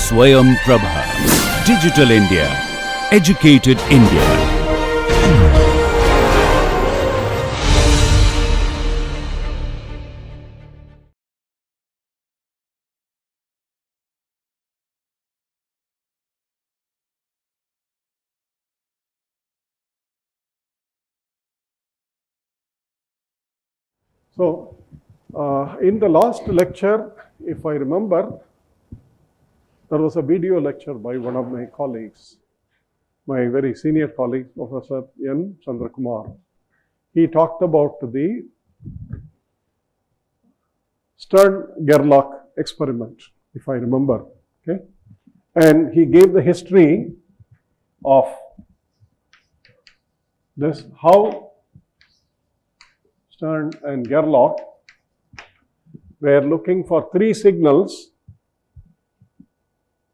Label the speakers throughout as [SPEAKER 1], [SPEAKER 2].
[SPEAKER 1] Swayam Prabha. Digital India. Educated India.
[SPEAKER 2] So, in the last lecture, if I remember, there was a video lecture by one of my colleagues, my very senior colleague, Professor N. Chandrakumar. He talked about the Stern-Gerlach experiment, if I remember, okay? And he gave the history of this, how Stern and Gerlach were looking for 3 signals,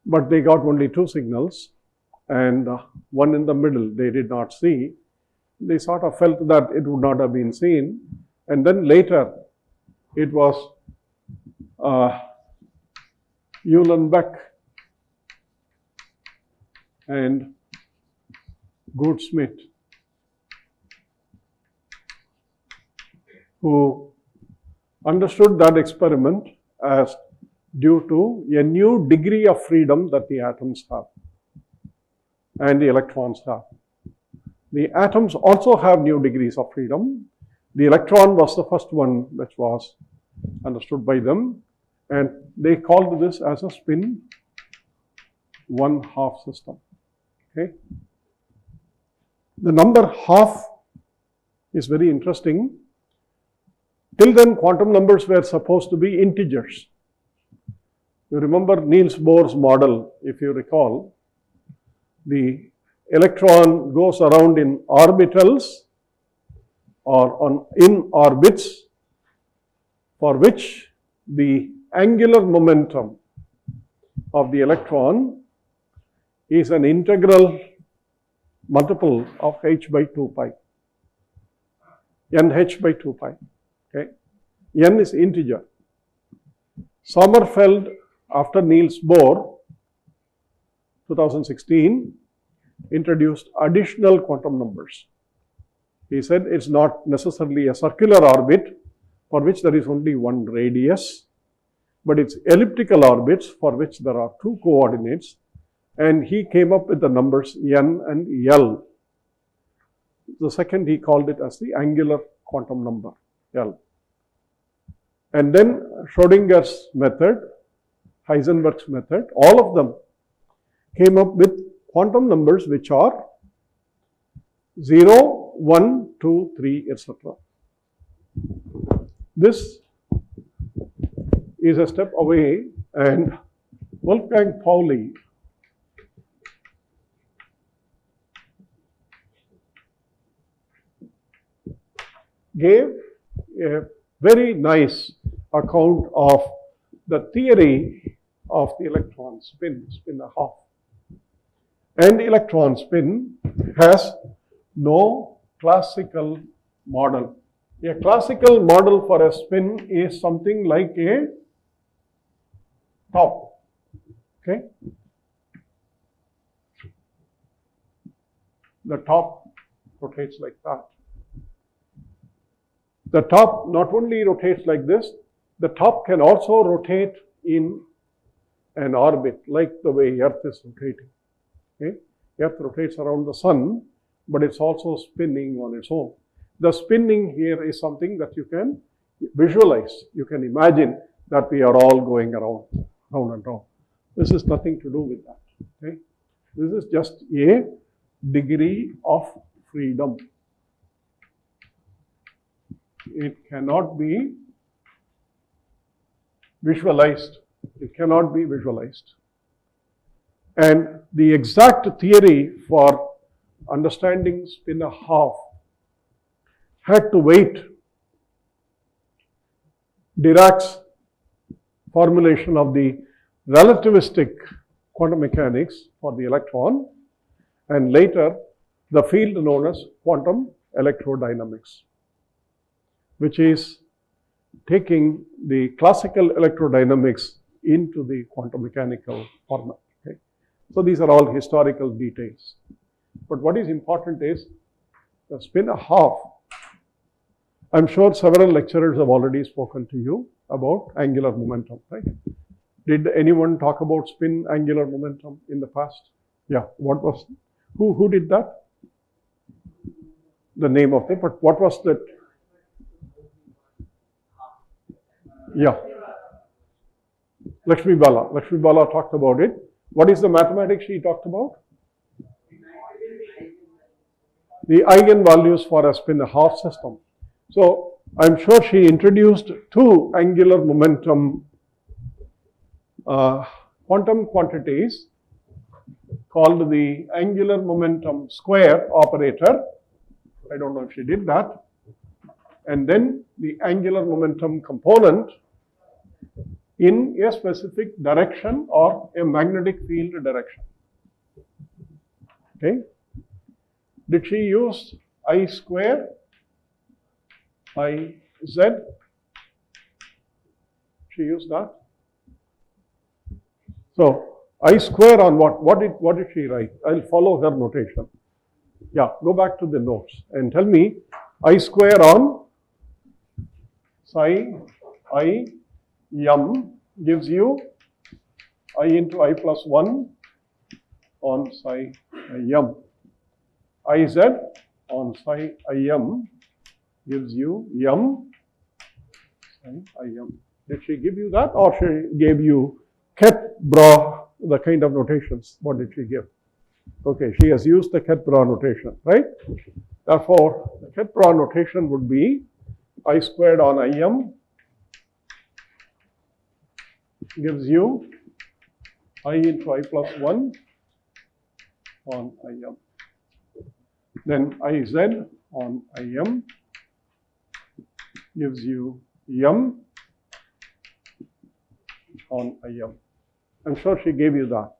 [SPEAKER 2] but they got only 2 signals, and one in the middle they did not see. They sort of felt that it would not have been seen, and then later it was Uhlenbeck and Goudsmit who understood that experiment as due to a new degree of freedom that the atoms have and the electrons have. The atoms also have new degrees of freedom. The electron was the first one which was understood by them, and they called this as a spin 1/2 system. Okay. The number half is very interesting. Till then, quantum numbers were supposed to be integers. You remember Niels Bohr's model, if you recall. The electron goes around in orbitals or in orbits for which the angular momentum of the electron is an integral multiple of h by 2 pi, nh by 2 pi. Okay. N is integer. Sommerfeld, after Niels Bohr, 2016, introduced additional quantum numbers. He said it's not necessarily a circular orbit for which there is only one radius, but it's elliptical orbits for which there are 2 coordinates, and he came up with the numbers n and L. The second, he called it as the angular quantum number, L. And then Schrodinger's method, Heisenberg's method, all of them came up with quantum numbers which are 0, 1, 2, 3, etc. This is a step away, and Wolfgang Pauli gave a very nice account of the theory of the electron spin, spin 1/2. And electron spin has no classical model. A classical model for a spin is something like a top. Okay? The top rotates like that. The top not only rotates like this, the top can also rotate in an orbit, like the way Earth is rotating. Okay? Earth rotates around the sun, but it's also spinning on its own. The spinning here is something that you can visualize. You can imagine that we are all going around and round. This is nothing to do with that. Okay? This is just a degree of freedom. It cannot be visualized. It cannot be visualized. And the exact theory for understanding spin 1/2 had to wait Dirac's formulation of the relativistic quantum mechanics for the electron, and later the field known as quantum electrodynamics, which is taking the classical electrodynamics into the quantum mechanical format. So these are all historical details. But what is important is the spin a half. I'm sure several lecturers have already spoken to you about angular momentum, right? Did anyone talk about spin angular momentum in the past? Yeah, what was, who did that? The name of it, but what was that? Yeah. Lakshmi Bala talked about it. What is the mathematics she talked about? The eigenvalues for a spin a half system. So I'm sure she introduced two angular momentum quantum quantities called the angular momentum square operator. I don't know if she did that. And then the angular momentum component in a specific direction or a magnetic field direction. Okay. Did she use I square, I z? She used that. So I square on what? What did she write? I'll follow her notation. Yeah, go back to the notes and tell me I square on psi I m gives you I into I plus 1 on psi I m. Iz on psi I m gives you m psi I m. Did she give you that, or she gave you Ket-Bra, the kind of notations? What did she give? Okay, she has used the Ket-Bra notation, right? Therefore, the Ket-Bra notation would be I squared on I m gives you I into I plus 1 on I m. Then Iz on I m gives you m on I m. I'm sure she gave you that.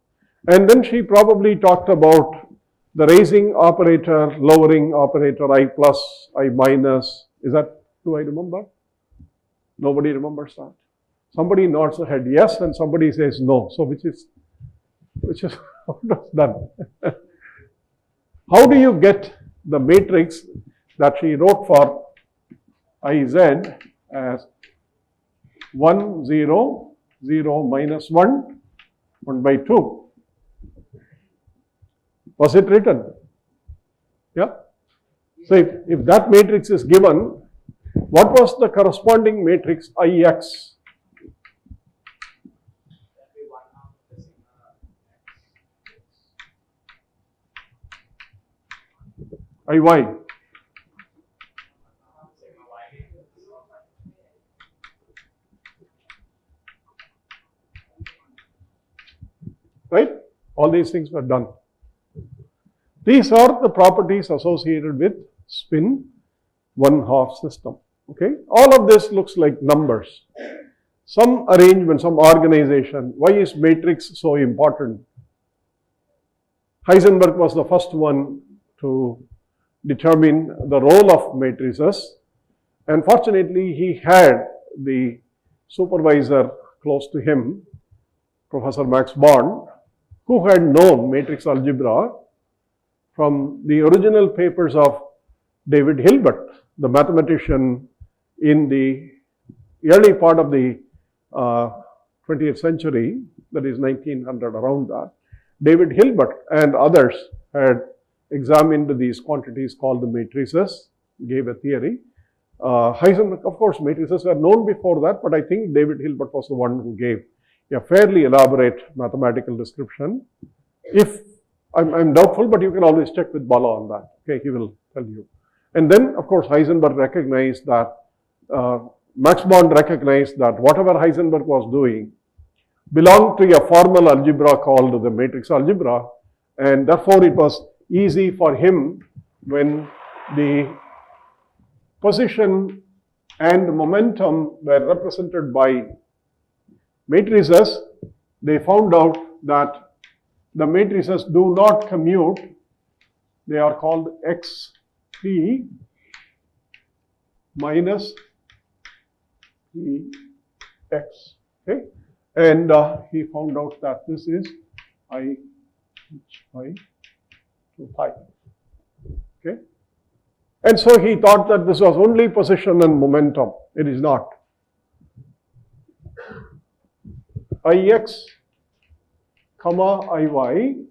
[SPEAKER 2] And then she probably talked about the raising operator, lowering operator, I plus, I minus. Is that, do I remember? Nobody remembers that. Somebody nods their head yes, and somebody says no. So which is done. How do you get the matrix that she wrote for Iz as 1, 0, 0, minus 1, 1 by 2? Was it written? Yeah. So if that matrix is given, what was the corresponding matrix Ix? Iy. Right? All these things were done. These are the properties associated with spin 1/2 system. Okay? All of this looks like numbers. Some arrangement, some organization. Why is matrix so important? Heisenberg was the first one to determine the role of matrices, and fortunately he had the supervisor close to him, Professor Max Born, who had known matrix algebra from the original papers of David Hilbert, the mathematician in the early part of the 20th century, that is 1900, around that. David Hilbert and others had examined these quantities called the matrices, gave a theory. Heisenberg, of course, matrices were known before that, but I think David Hilbert was the one who gave a fairly elaborate mathematical description. If I'm doubtful, but you can always check with Bala on that. Okay, he will tell you. And then, of course, Heisenberg recognized that, Max Born recognized that whatever Heisenberg was doing belonged to a formal algebra called the matrix algebra, and therefore it was easy for him when the position and momentum were represented by matrices. They found out that the matrices do not commute. They are called xp minus x. Okay, and he found out that this is I Hi to pi. Okay. And so he thought that this was only position and momentum. It is not. Ix, comma Iy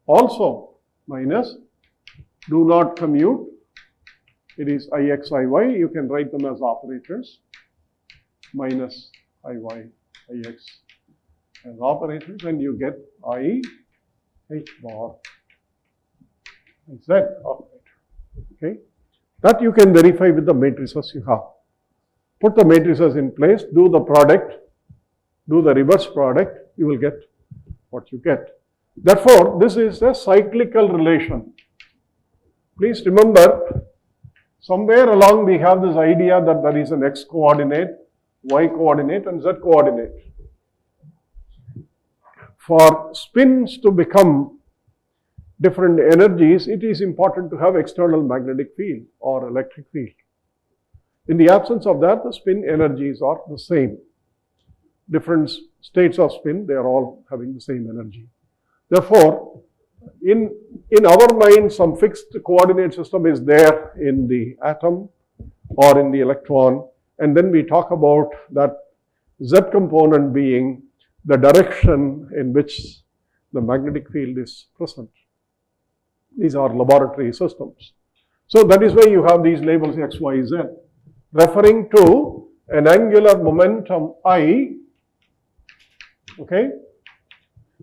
[SPEAKER 2] also minus, do not commute. It is Ix, Iy. You can write them as operators. Minus Iy, Ix as operators, and you get I, H bar, Z operator. Okay, that you can verify with the matrices you have. Put the matrices in place, do the product, do the reverse product, you will get what you get. Therefore, this is a cyclical relation. Please remember, somewhere along we have this idea that there is an x coordinate, y coordinate, and z coordinate. For spins to become different energies, it is important to have external magnetic field or electric field. In the absence of that, the spin energies are the same. Different states of spin, they are all having the same energy. Therefore, in our mind, some fixed coordinate system is there in the atom or in the electron, and then we talk about that Z component being the direction in which the magnetic field is present. These are laboratory systems. So that is why you have these labels X, Y, Z, referring to an angular momentum I, okay?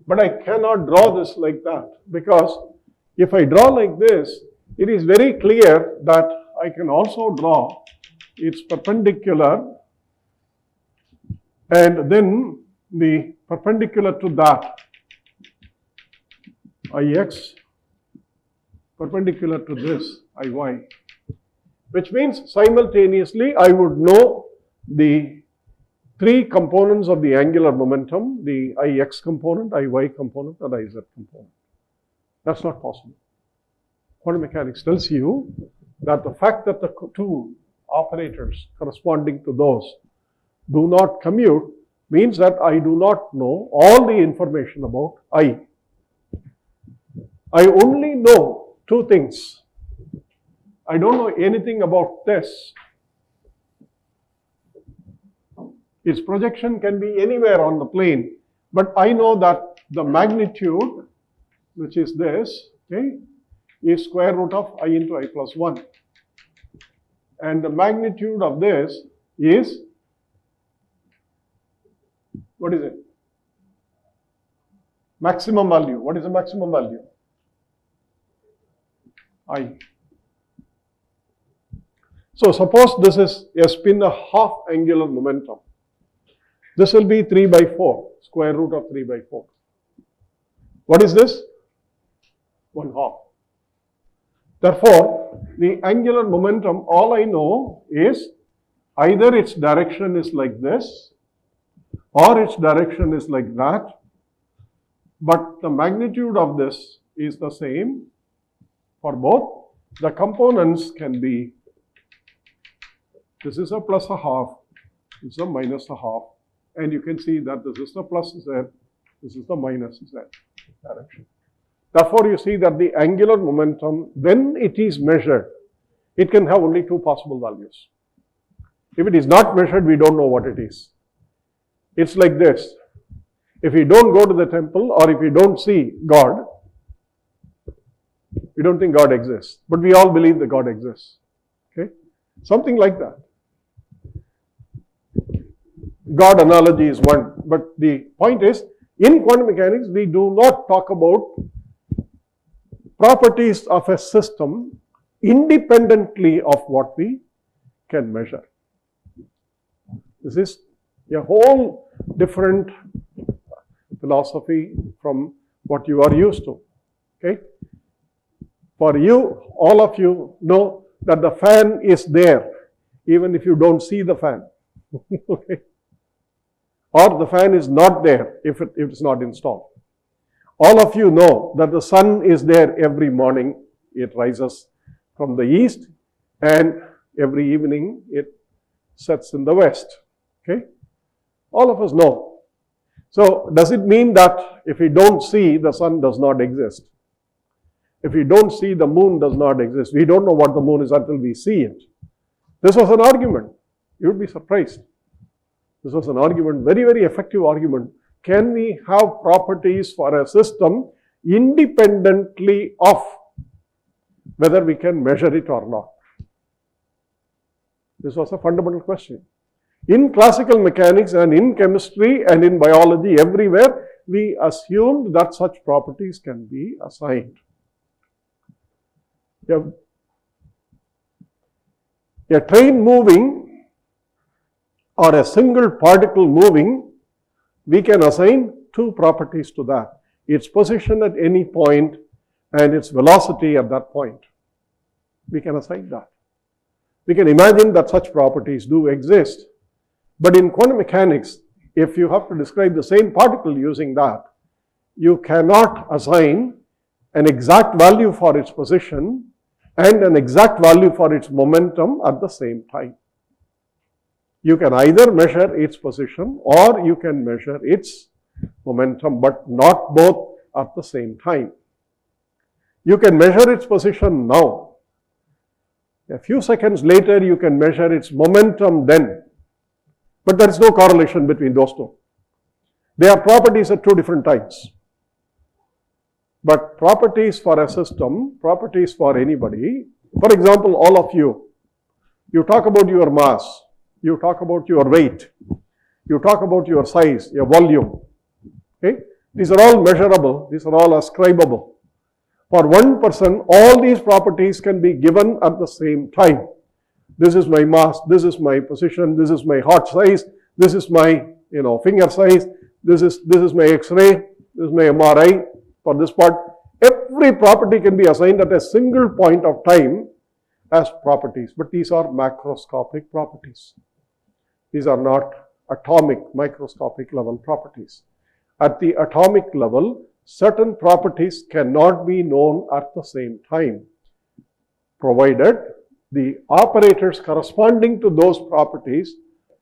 [SPEAKER 2] But I cannot draw this like that, because if I draw like this, it is very clear that I can also draw its perpendicular, and then the perpendicular to that, Ix, perpendicular to this, Iy, which means simultaneously I would know the three components of the angular momentum, the Ix component, Iy component, and Iz component. That's not possible. Quantum mechanics tells you that the fact that the two operators corresponding to those do not commute means that I do not know all the information about I. I only know two things. I don't know anything about this. Its projection can be anywhere on the plane, but I know that the magnitude, which is this, okay, is square root of I into I plus 1. And the magnitude of this is, what is it? Maximum value. What is the maximum value? I. So suppose this is a spin of half angular momentum. This will be 3 by 4, square root of 3 by 4. What is this? 1/2. Therefore, the angular momentum, all I know is either its direction is like this or its direction is like that, but the magnitude of this is the same for both. The components can be, this is a plus a half, this is a minus a half, and you can see that this is the plus Z, this is the minus Z direction. Therefore, you see that the angular momentum, when it is measured, it can have only two possible values. If it is not measured, we don't know what it is. It's like this. If we don't go to the temple or if we don't see God, we don't think God exists. But we all believe that God exists. Okay? Something like that. God analogy is one. But the point is, in quantum mechanics, we do not talk about properties of a system independently of what we can measure. This is a whole different philosophy from what you are used to. Okay? For you, all of you know that the fan is there, even if you don't see the fan. Okay? Or the fan is not there if it's not installed. All of you know that the sun is there every morning. It rises from the east, and every evening it sets in the west. Okay? All of us know. So does it mean that if we don't see, the sun does not exist? If we don't see, the moon does not exist. We don't know what the moon is until we see it. This was an argument. You would be surprised. This was an argument, very, very effective argument. Can we have properties for a system independently of whether we can measure it or not? This was a fundamental question. In classical mechanics and in chemistry and in biology, everywhere, we assumed that such properties can be assigned. A train moving or a single particle moving, we can assign two properties to that. Its position at any point and its velocity at that point. We can assign that. We can imagine that such properties do exist. But in quantum mechanics, if you have to describe the same particle using that, you cannot assign an exact value for its position and an exact value for its momentum at the same time. You can either measure its position or you can measure its momentum, but not both at the same time. You can measure its position now. A few seconds later, you can measure its momentum then. But there is no correlation between those two. They are properties at two different times. But properties for a system, properties for anybody, for example, all of you talk about your mass, you talk about your weight, you talk about your size, your volume. Okay? These are all measurable, these are all ascribable. For one person, all these properties can be given at the same time. This is my mass, this is my position, this is my heart size, this is my finger size, this is my X-ray, this is my MRI for this part. Every property can be assigned at a single point of time as properties, but these are macroscopic properties. These are not atomic, microscopic level properties. At the atomic level, certain properties cannot be known at the same time, provided the operators corresponding to those properties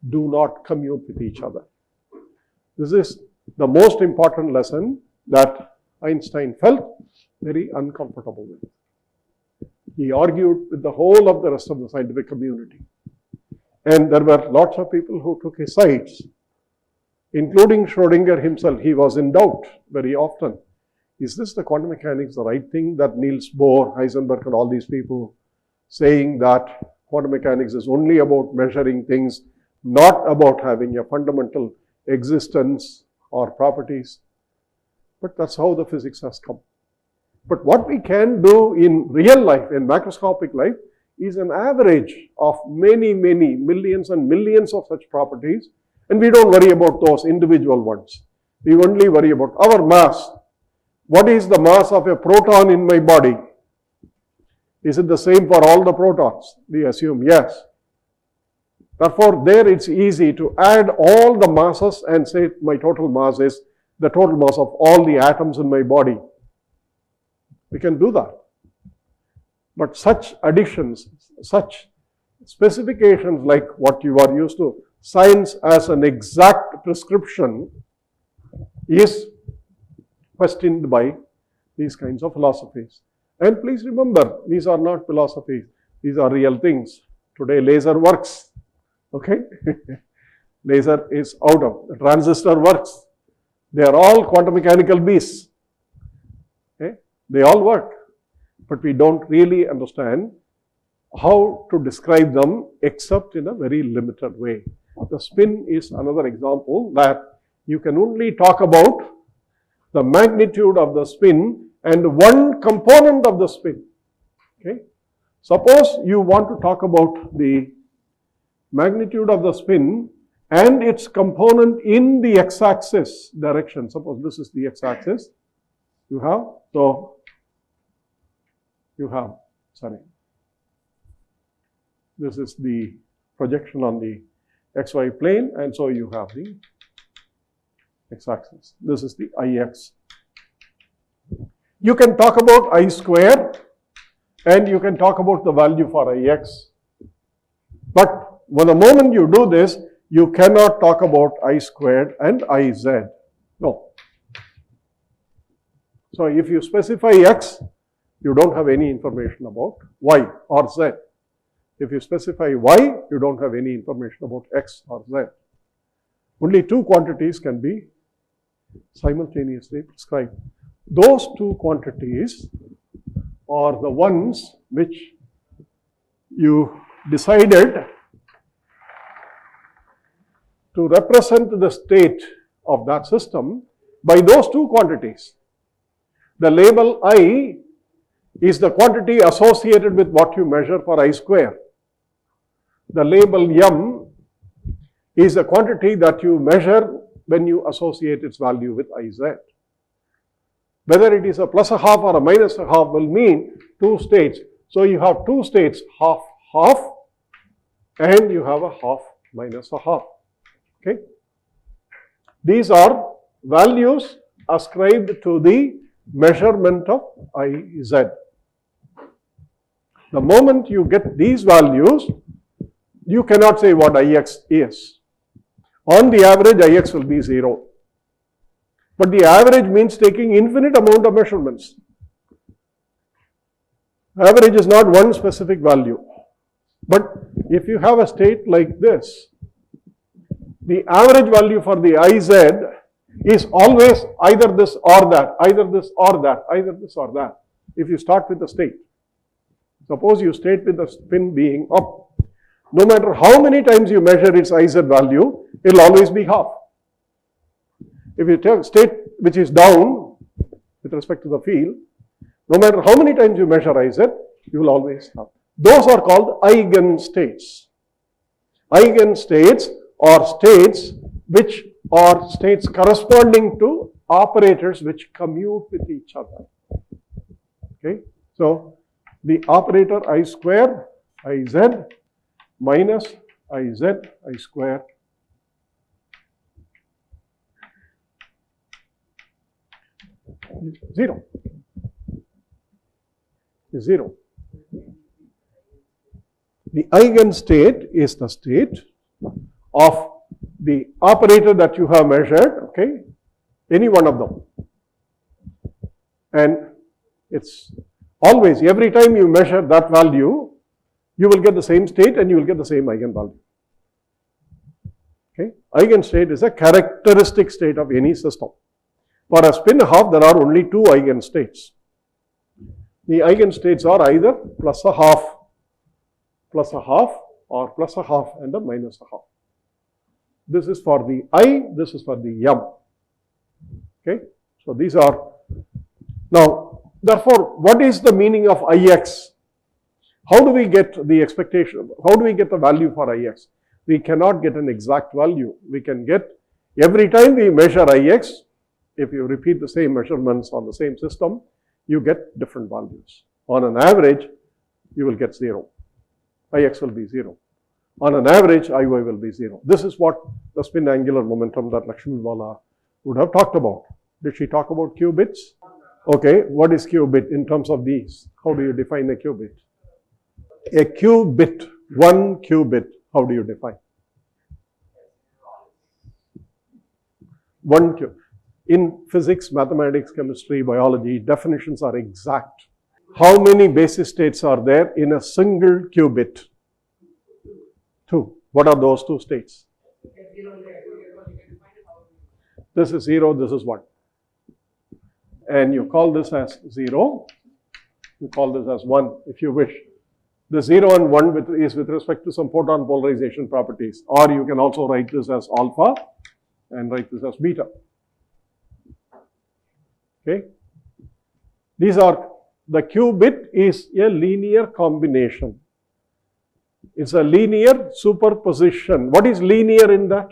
[SPEAKER 2] do not commute with each other. This is the most important lesson that Einstein felt very uncomfortable with. He argued with the whole of the rest of the scientific community. And there were lots of people who took his sides, including Schrödinger himself. He was in doubt very often. Is this the quantum mechanics the right thing that Niels Bohr, Heisenberg and all these people saying that quantum mechanics is only about measuring things, not about having a fundamental existence or properties? But that's how the physics has come. But what we can do in real life, in macroscopic life, is an average of many, many millions and millions of such properties, and we don't worry about those individual ones. We only worry about our mass. What is the mass of a proton in my body? Is it the same for all the protons? We assume yes. Therefore, there it's easy to add all the masses and say my total mass is the total mass of all the atoms in my body. We can do that. But such additions, such specifications like what you are used to, science as an exact prescription, is questioned by these kinds of philosophies. And please remember, these are not philosophies, these are real things. Today laser works, okay? Laser is out of, the transistor works. They are all quantum mechanical beasts. Okay? They all work. But we don't really understand how to describe them except in a very limited way. The spin is another example that you can only talk about the magnitude of the spin and one component of the spin. Okay? Suppose you want to talk about the magnitude of the spin and its component in the x-axis direction. Suppose this is the x-axis. This is the projection on the xy plane, and so you have the x-axis. This is the ix. You can talk about I square and you can talk about the value for ix. But the moment you do this, you cannot talk about I squared and iz. No. So if you specify X, you don't have any information about Y or Z. If you specify Y, you don't have any information about X or Z. Only two quantities can be simultaneously prescribed. Those two quantities are the ones which you decided to represent the state of that system by those two quantities. The label I is the quantity associated with what you measure for I square. The label M is the quantity that you measure when you associate its value with IZ. Whether it is a plus a half or a minus a half will mean two states. So you have two states, half, half, and you have a half minus a half. Okay? These are values ascribed to the measurement of IZ. The moment you get these values, you cannot say what Ix is. On the average, Ix will be 0. But the average means taking infinite amount of measurements. Average is not one specific value. But if you have a state like this, the average value for the IZ is always either this or that, either this or that, either this or that. If you start with the state. Suppose you state with the spin being up. No matter how many times you measure its IZ value, it will always be half. If you take state which is down with respect to the field, no matter how many times you measure IZ, you will always have. Those are called eigenstates. Eigenstates are states which are states corresponding to operators which commute with each other. Okay, so the operator I square, IZ, minus IZ, I square, is 0. Is 0. The eigenstate is the state of the operator that you have measured, okay, any one of them. And it's always, every time you measure that value, you will get the same state and you will get the same eigenvalue. Okay, eigenstate is a characteristic state of any system. For a spin half, there are only two eigenstates. The eigenstates are either plus a half, or plus a half and a minus a half. This is for the I, this is for the M. Okay, so these are, now, therefore, what is the meaning of Ix? How do we get the expectation? How do we get the value for Ix? We cannot get an exact value. We can get, every time we measure Ix, if you repeat the same measurements on the same system, you get different values. On an average, you will get 0. Ix will be 0. On an average, Iy will be 0. This is what the spin angular momentum that Lakshmiwala would have talked about. Did she talk about qubits? Okay, what is qubit in terms of these? How do you define a qubit? A qubit, one qubit, how do you define? One qubit. In physics, mathematics, chemistry, biology, definitions are exact. How many basis states are there in a single qubit? 2. What are those two states? This is 0, this is 1. And you call this as 0, you call this as 1 if you wish. The 0 and 1 is with respect to some photon polarization properties, or you can also write this as alpha and write this as beta. Okay. These are, the qubit is a linear combination. It's a linear superposition. What is linear in that?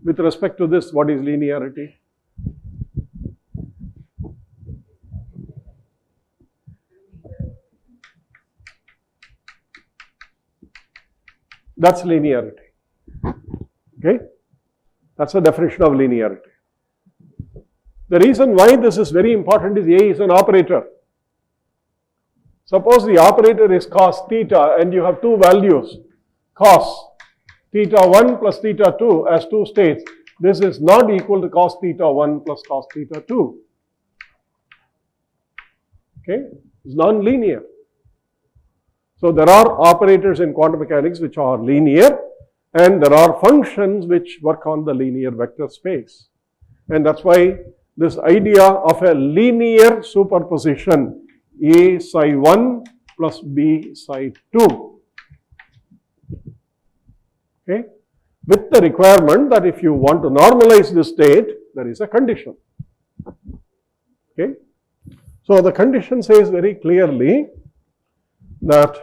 [SPEAKER 2] With respect to this, what is linearity? That's linearity. Okay? That's the definition of linearity. The reason why this is very important is A is an operator. Suppose the operator is cos theta and you have two values, cos theta 1 plus theta 2 as two states. This is not equal to cos theta 1 plus cos theta 2. Okay, it's non-linear. So there are operators in quantum mechanics which are linear, and there are functions which work on the linear vector space. And that's why this idea of a linear superposition, A psi 1 plus B psi 2. Okay, with the requirement that if you want to normalize this state, there is a condition. Okay, so the condition says very clearly that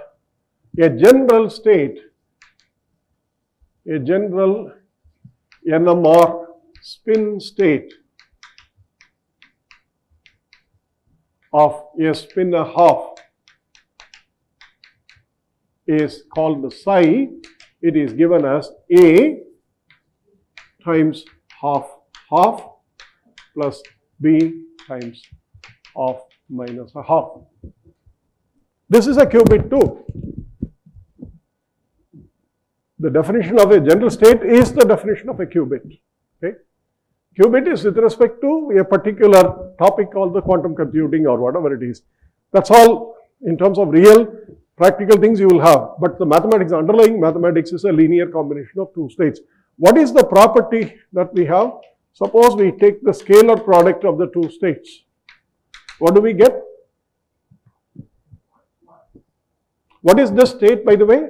[SPEAKER 2] a general state, a general NMR spin state of a spin a half is called the psi. It is given as A times half half plus B times half minus a half. This is a qubit too. The definition of a general state is the definition of a qubit. Okay? Qubit is with respect to a particular topic called the quantum computing or whatever it is. That's all in terms of real practical things you will have. But the mathematics, underlying mathematics is a linear combination of two states. What is the property that we have? Suppose we take the scalar product of the two states. What do we get? What is this state, by the way?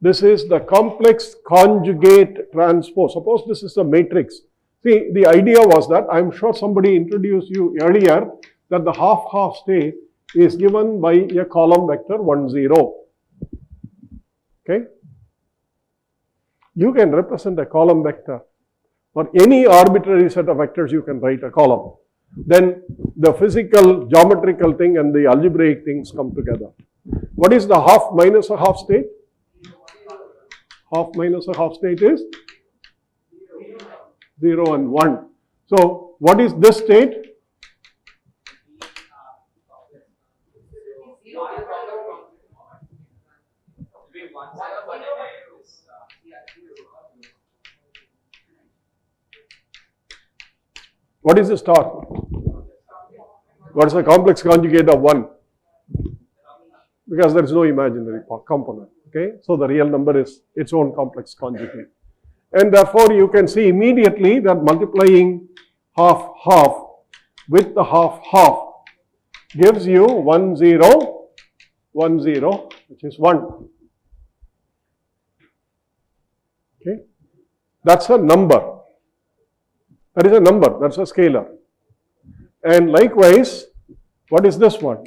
[SPEAKER 2] This is the complex conjugate transpose. Suppose this is a matrix. See, the idea was that, I'm sure somebody introduced you earlier, that the half-half state is given by a column vector 1, 0. Okay? You can represent a column vector, or any arbitrary set of vectors you can write a column. Then the physical, geometrical thing and the algebraic things come together. What is the half minus a half state? Half minus a half state is 0 and 1. So what is this state? What is the star? What is the complex conjugate of 1? Because there is no imaginary component. Okay, so the real number is its own complex conjugate. And therefore, you can see immediately that multiplying half-half with the half-half gives you 1, 0, 1, 0, which is 1. Okay, that's a number. That is a number, that's a scalar. And likewise, what is this one?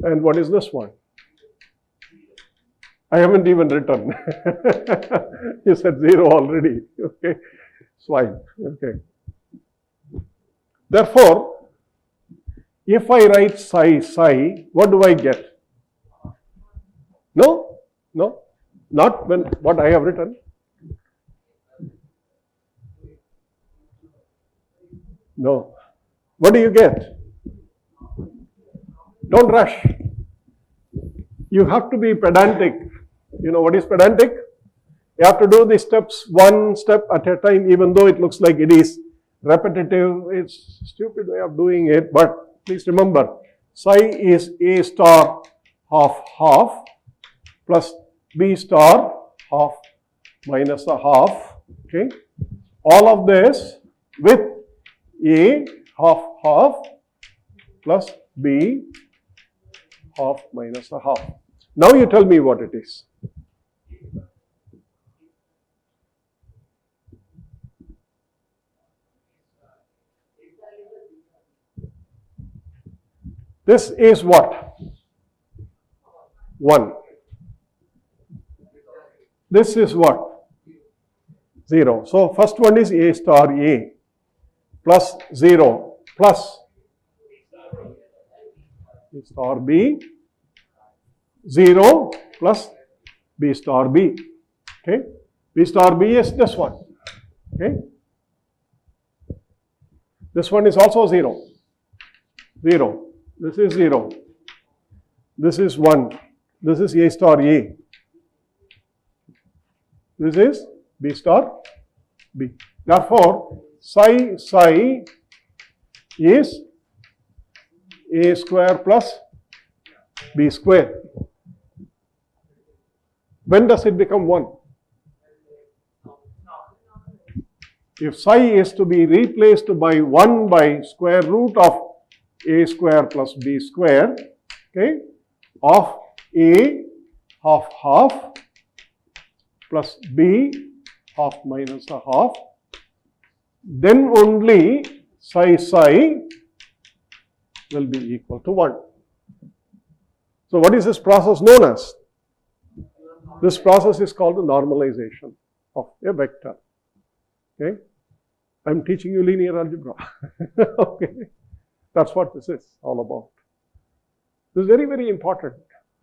[SPEAKER 2] And what is this one? I haven't even written. You said 0 already. Okay, swine. Okay. Therefore, if I write psi, what do I get? No, not when what I have written. No. What do you get? Don't rush. You have to be pedantic. You know what is pedantic? You have to do the steps one step at a time, even though it looks like it is repetitive. It's a stupid way of doing it, but please remember, psi is A star half-half plus B star half minus a half. Okay. All of this with A half-half plus B half minus a half. Now you tell me what it is. This is what? 1. This is what? 0. So first one is A star A plus 0 plus A star B 0 plus B star B. Okay, B star B is this one. Okay, this one is also 0. 0. This is 0. This is 1. This is A star A. This is B star B. Therefore, psi is A square plus B square. When does it become 1? If psi is to be replaced by 1 by square root of A square plus B square, okay, of A half plus B half minus a half, then only psi will be equal to 1. So what is this process known as? This process is called the normalization of a vector. Okay, I am teaching you linear algebra. Okay, that's what this is all about. This is very, very important.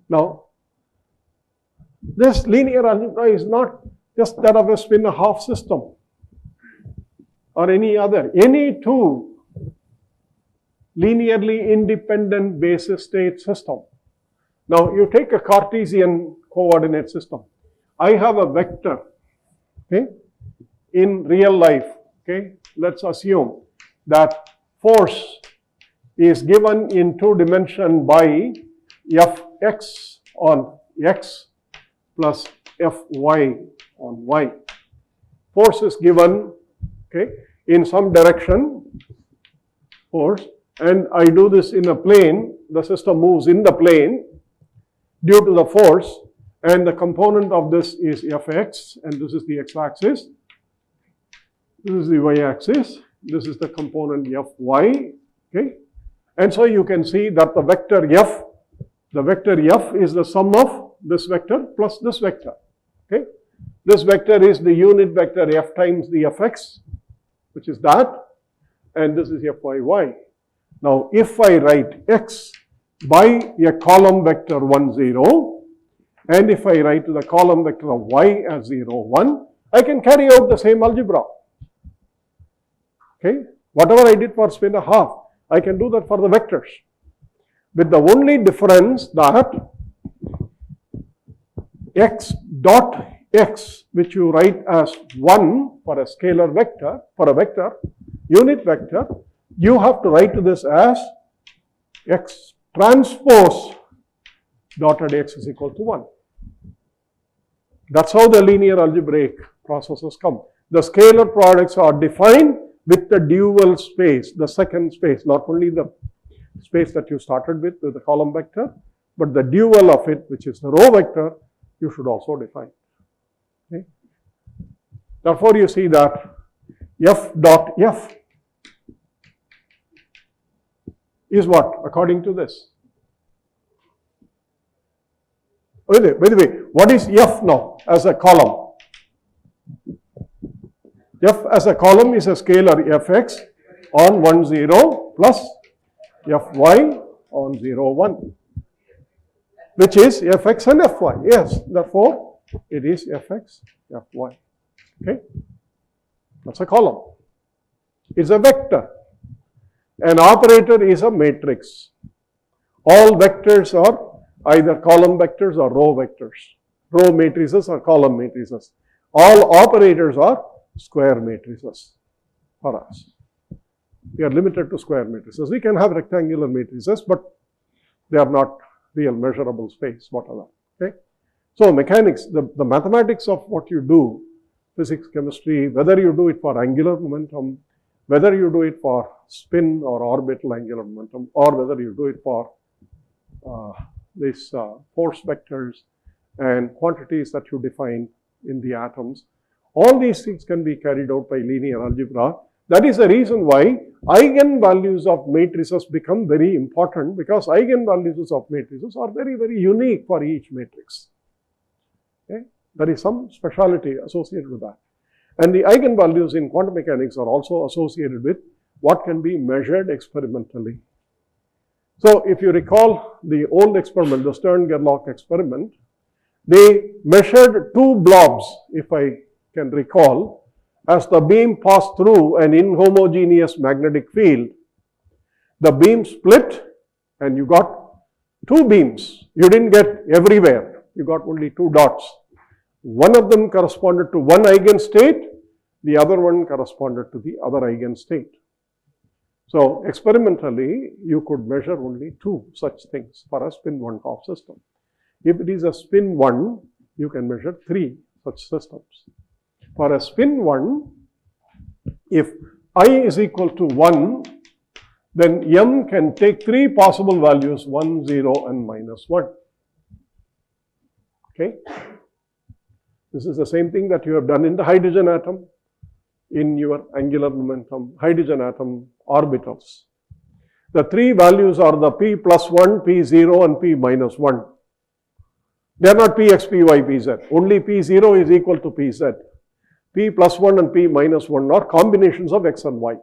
[SPEAKER 2] Now, this linear algebra is not just that of a spin a half system or any other. Any two linearly independent basis state system. Now, you take a Cartesian coordinate system. I have a vector, okay, in real life, okay. Let's assume that force is given in 2 dimensions by Fx on x plus Fy on y. Force is given, okay, in some direction, force, and I do this in a plane. The system moves in the plane due to the force, and the component of this is Fx, and this is the x-axis. This is the y-axis. This is the component Fy, okay. And so you can see that the vector F is the sum of this vector plus this vector, okay. This vector is the unit vector F times the Fx, which is that, and this is Fyy. Now, if I write x by a column vector 1, 0, and if I write the column vector of y as 0, 1, I can carry out the same algebra. Okay, whatever I did for spin a half, I can do that for the vectors, with the only difference that x dot x, which you write as 1 for a scalar vector, for a vector, unit vector, you have to write this as x transpose dotted x is equal to 1. That's how the linear algebraic processes come. The scalar products are defined with the dual space, the second space, not only the space that you started with the column vector, but the dual of it, which is the row vector, you should also define. Okay. Therefore, you see that F dot F is what according to this? By the way, what is F now as a column? F as a column is a scalar Fx on 1, 0 plus Fy on 0, 1, which is Fx and Fy. Yes, therefore, it is Fx, Fy. Okay, that's a column. It's a vector. An operator is a matrix. All vectors are either column vectors or row vectors. Row matrices or column matrices. All operators are square matrices for us. We are limited to square matrices. We can have rectangular matrices, but they are not real measurable space, whatever. Okay. So mechanics, the mathematics of what you do, physics, chemistry, whether you do it for angular momentum, whether you do it for spin or orbital angular momentum, or whether you do it for these force vectors and quantities that you define in the atoms, all these things can be carried out by linear algebra. That is the reason why eigenvalues of matrices become very important, because eigenvalues of matrices are very, very unique for each matrix. Okay? There is some speciality associated with that. And the eigenvalues in quantum mechanics are also associated with what can be measured experimentally. So if you recall the old experiment, the Stern-Gerlach experiment, They measured two blobs, if I can recall, as the beam passed through an inhomogeneous magnetic field. The beam split and you got two beams. You didn't get everywhere. You got only two dots. One of them corresponded to one eigenstate, the other one corresponded to the other eigenstate. So experimentally, you could measure only two such things for a spin 1 half system. If it is a spin 1, you can measure three such systems. For a spin 1, if I is equal to 1, then M can take three possible values, 1, 0, and minus 1. Okay? This is the same thing that you have done in the hydrogen atom, in your angular momentum, hydrogen atom orbitals. The three values are the P plus 1, P0, and P minus 1. They are not Px, Py, Pz. Only P0 is equal to Pz. P plus 1 and P minus 1 are combinations of x and y.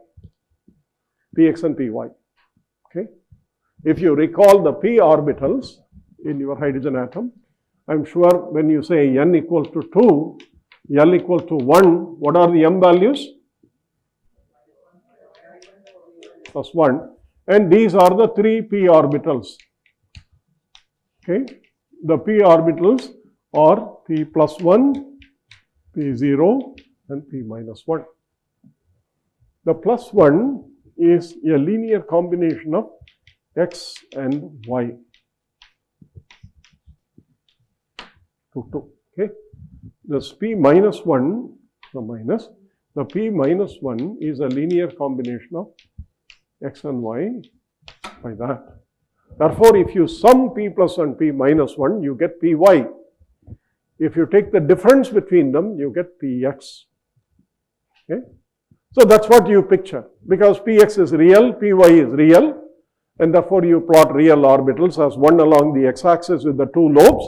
[SPEAKER 2] Px and Py. Okay? If you recall the p orbitals in your hydrogen atom, I'm sure when you say n equal to 2, L equal to 1, what are the m values? Plus 1. And these are the three p orbitals. Okay? The p orbitals are p plus 1, p0, and p minus 1. The plus 1 is a linear combination of x and y. 2. Okay? This p minus 1, the p minus 1 is a linear combination of x and y by that. Therefore, if you sum p plus and p minus 1, you get py. If you take the difference between them, you get px. Okay? So that's what you picture, because px is real, py is real, and therefore you plot real orbitals as one along the x-axis with the two lobes,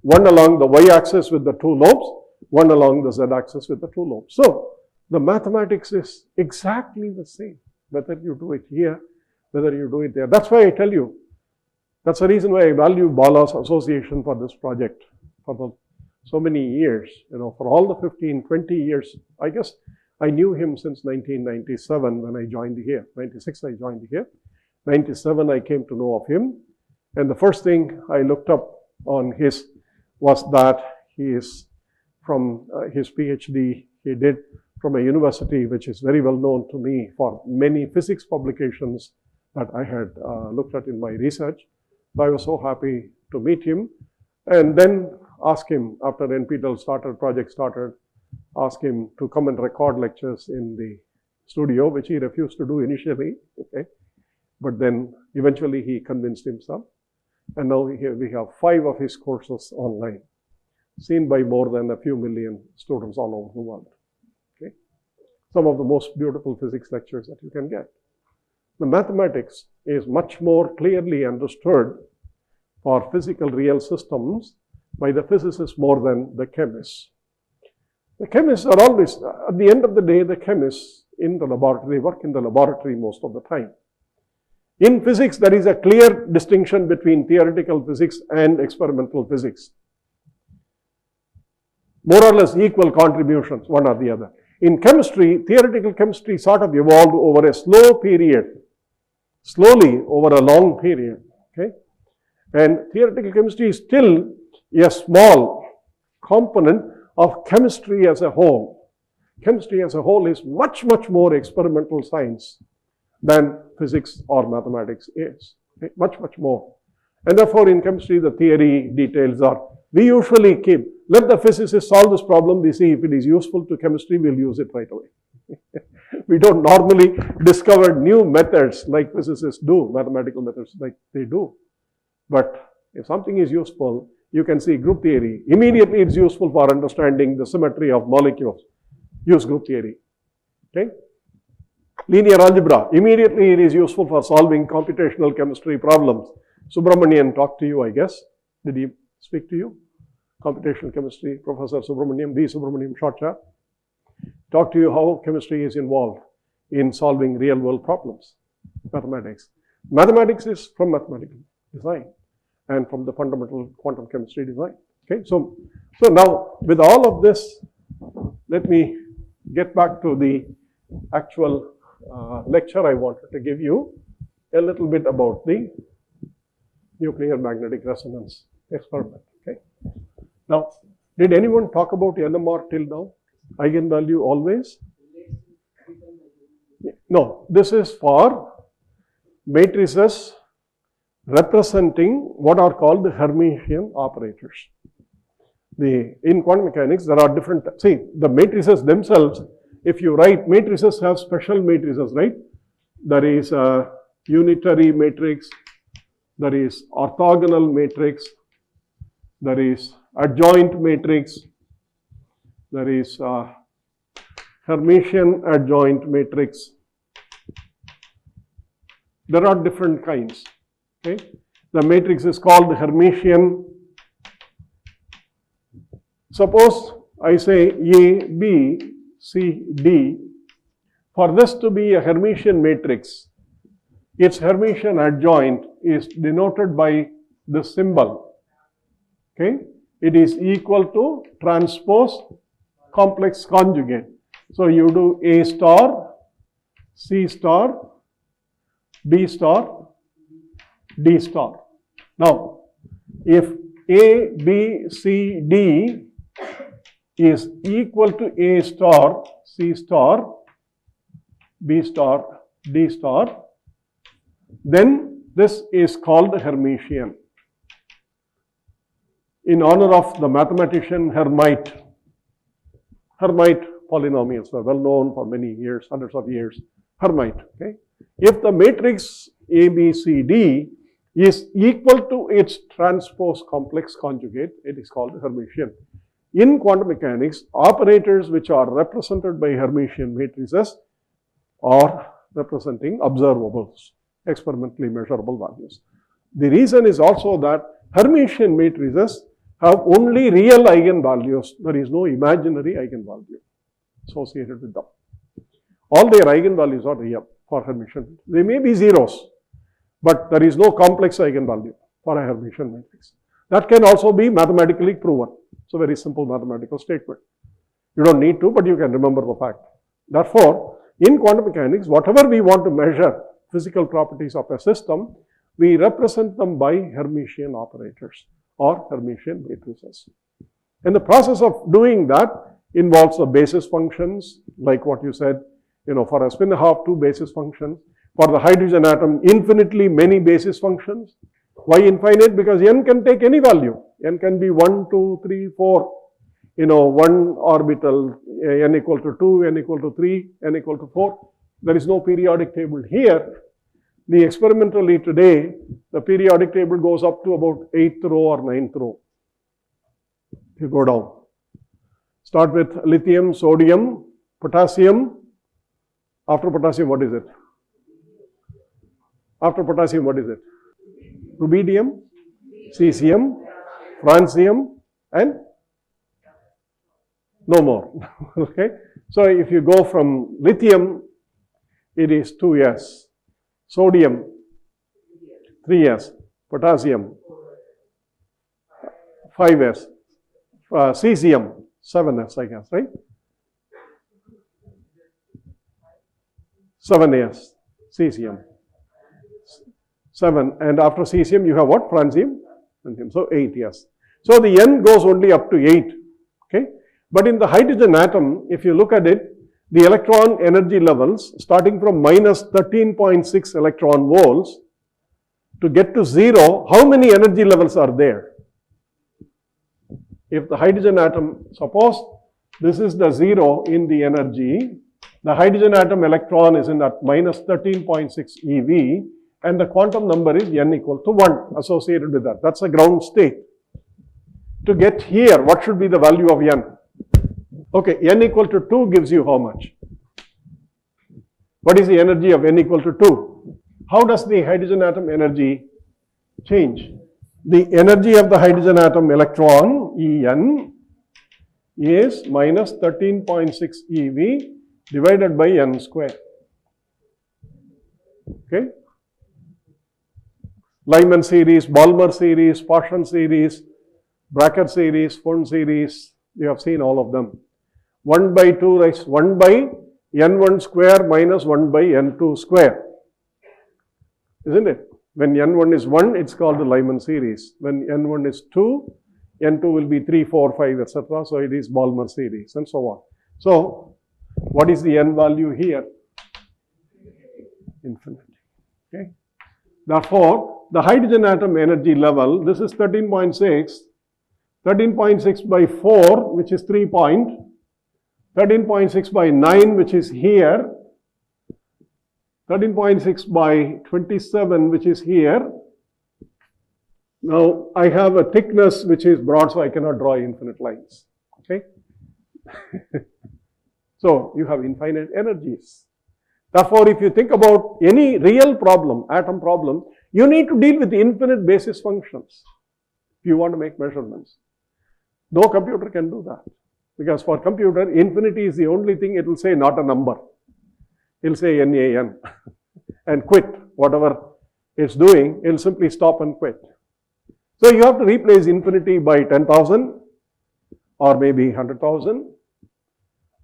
[SPEAKER 2] one along the y-axis with the two lobes, one along the z-axis with the two lobes. So the mathematics is exactly the same, whether you do it here, whether you do it there. That's why I tell you, that's the reason why I value Bala's association for this project for so many years, for all the 15, 20 years. I guess I knew him since 1997 when I joined here. 96 I joined here. 97 I came to know of him. And the first thing I looked up on his was that he is from his PhD he did from a university which is very well known to me for many physics publications that I had looked at in my research. So I was so happy to meet him and then ask him after NPTEL project started, ask him to come and record lectures in the studio, which he refused to do initially, okay? But then eventually he convinced himself. And now we have 5 of his courses online, seen by more than a few million students all over the world, okay? Some of the most beautiful physics lectures that you can get. The mathematics is much more clearly understood for physical real systems by the physicists more than the chemists. The chemists are always, at the end of the day, the chemists in the laboratory, they work in the laboratory most of the time. In physics, there is a clear distinction between theoretical physics and experimental physics. More or less equal contributions, one or the other. In chemistry, theoretical chemistry sort of evolved over a slow period, slowly over a long period, okay? And theoretical chemistry is still a small component of chemistry as a whole. Chemistry as a whole is much, much more experimental science than physics or mathematics is, okay? Much, much more. And therefore, in chemistry, the theory details are, we usually keep, let the physicists solve this problem, we see if it is useful to chemistry, we'll use it right away. We don't normally discover new methods like physicists do, mathematical methods like they do. But if something is useful, you can see group theory. Immediately it's useful for understanding the symmetry of molecules. Use group theory, okay? Linear algebra, immediately it is useful for solving computational chemistry problems. Subramanian talked to you, I guess. Did he speak to you? Computational chemistry, Professor Subramaniam, V. Subramaniam, short chap. Talk to you how chemistry is involved in solving real world problems. Mathematics. Mathematics is from mathematical design and from the fundamental quantum chemistry design. Okay, so now with all of this, let me get back to the actual lecture I wanted to give you, a little bit about the nuclear magnetic resonance experiment. Okay. Now, did anyone talk about NMR till now? Eigenvalue always? No, this is for matrices representing what are called the Hermitian operators. In quantum mechanics, there are different, see, the matrices themselves, if you write, matrices have special matrices, right? There is a unitary matrix, there is orthogonal matrix, there is adjoint matrix, there is Hermitian adjoint matrix. There are different kinds. Okay? The matrix is called Hermitian. Suppose I say A, B, C, D. For this to be a Hermitian matrix, its Hermitian adjoint is denoted by this symbol. Okay? It is equal to transpose complex conjugate. So you do A star, C star, B star, D star. Now, if A, B, C, D is equal to A star, C star, B star, D star, then this is called Hermitian. In honor of the mathematician Hermite. Hermite polynomials were well known for many years, hundreds of years. Hermite. Okay? If the matrix A, B, C, D is equal to its transpose complex conjugate, it is called Hermitian. In quantum mechanics, operators which are represented by Hermitian matrices are representing observables, experimentally measurable values. The reason is also that Hermitian matrices have only real eigenvalues. There is no imaginary eigenvalue associated with them. All their eigenvalues are real for Hermitian. They may be zeros, but there is no complex eigenvalue for a Hermitian matrix. That can also be mathematically proven. It's a very simple mathematical statement. You don't need to, but you can remember the fact. Therefore, in quantum mechanics, whatever we want to measure physical properties of a system, we represent them by Hermitian operators or Hermitian matrices. And the process of doing that involves the basis functions, like what you said, for a spin half, 2 basis functions. For the hydrogen atom, infinitely many basis functions. Why infinite? Because n can take any value. N can be 1, 2, 3, 4. 1 orbital, n equal to 2, n equal to 3, n equal to 4. There is no periodic table here. The experimentally today, the periodic table goes up to about 8th row or 9th row. If you go down. Start with lithium, sodium, potassium. After potassium, what is it? After potassium, what is it? Rubidium, cesium, francium, and no more. Okay. So if you go from lithium, it is 2s. Sodium, 3s. Potassium, 5s. Cesium, 7s, I guess, right? 7s. Cesium. 7. And after cesium, you have what? Francium. So 8, yes. So the n goes only up to 8. Okay. But in the hydrogen atom, if you look at it, the electron energy levels starting from minus 13.6 electron volts to get to 0, how many energy levels are there? If the hydrogen atom, suppose this is the 0 in the energy, the hydrogen atom electron is in that minus 13.6 eV, and the quantum number is n equal to 1 associated with that. That's a ground state. To get here, what should be the value of n? Okay, n equal to 2 gives you how much? What is the energy of n equal to 2? How does the hydrogen atom energy change? The energy of the hydrogen atom electron, En, is minus 13.6 eV divided by n square. Okay? Lyman series, Balmer series, Paschen series, bracket series, phone series, you have seen all of them. 1 by 2 raised 1 by n1 square minus 1 by n2 square. Isn't it? When n1 is 1, it's called the Lyman series. When n1 is 2, n2 will be 3, 4, 5, etc. So it is Balmer series and so on. So what is the n value here? Infinity. Okay. Therefore, the hydrogen atom energy level, this is 13.6. 13.6 by 4, which is 3 point. 13.6 by 9, which is here. 13.6 by 27, which is here. Now, I have a thickness which is broad, so I cannot draw infinite lines. Okay? So, you have infinite energies. Therefore, if you think about any real problem, atom problem, you need to deal with infinite basis functions if you want to make measurements. No computer can do that. Because for computer, infinity is the only thing it will say, not a number. It will say NaN and quit. Whatever it's doing, it will simply stop and quit. So you have to replace infinity by 10,000 or maybe 100,000